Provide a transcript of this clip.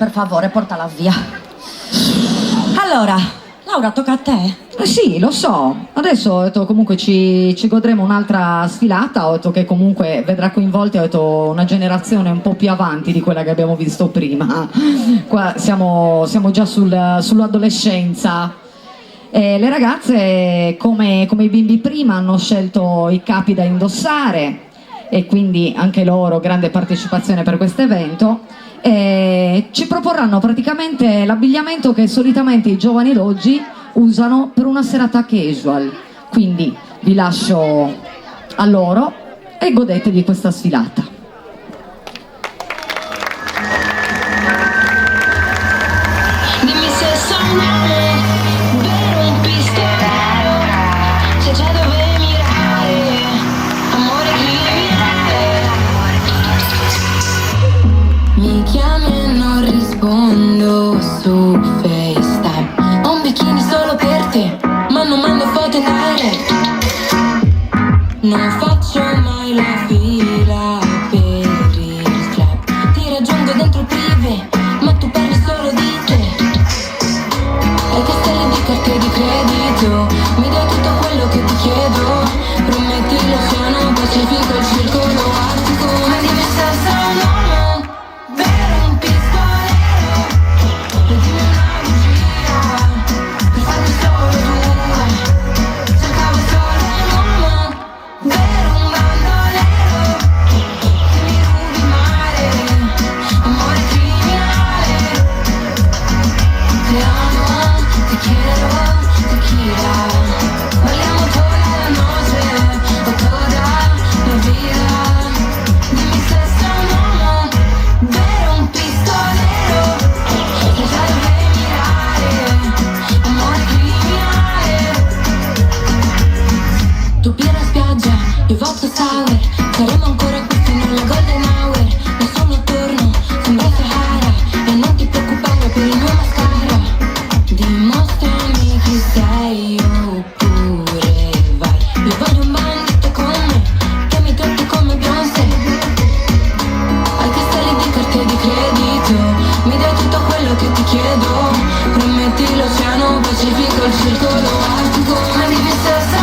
per favore, portala via. Allora, Laura, tocca a te. Sì, lo so. Adesso ho detto, comunque ci godremo un'altra sfilata. Ho detto che comunque vedrà coinvolti, ho detto, una generazione un po' più avanti di quella che abbiamo visto prima. Qua siamo già sull'adolescenza. Le ragazze, come i bimbi prima, hanno scelto i capi da indossare e quindi anche loro grande partecipazione per questo evento. Ci proporranno praticamente l'abbigliamento che solitamente i giovani d'oggi usano per una serata casual, quindi vi lascio a loro e godete di questa sfilata. Dimmi se sognare, bere un pistolero, se c'è dove mirare, amore criminale. Mi chiami e non rispondo su FaceTime. Ho un bikini solo per te, ma non mando foto in direct. Non faccio mai la fila per il club. Ti raggiungo dentro il privé, ma tu parli solo di te. Hai castelli di carte di credito, mi dai tutto quello che ti chiedo. Prometti l'oceano Pacifico, il circolo artico. Ma dimmi se sono un uomo, vero un pistolero. E dimmi una bugia, per farmi solo due. Cercavo solo un uomo, vero un bandolero, che mi rubi male, amore criminale. Te amo, te quiero, tequila. Balliamo toda la noche, o toda la vida. Dimmi se sei un uomo, vero un pistolero, che già dovrei mirare, amore criminale. Tu birra in spiaggia, io vodka sour. Saremo ancora qui fino alla golden hour. Non sono attorno, sembra Sahara. E non ti preoccupare per il mio mascara. Dimostrami chi sei oppure vai. Io voglio un bandito con me, che mi tratti come Beyoncé. Hai castelli di carte di credito, mi dai tutto quello che ti chiedo. Prometti l'oceano Pacifico, il circolo artico. Ma dimmi se sei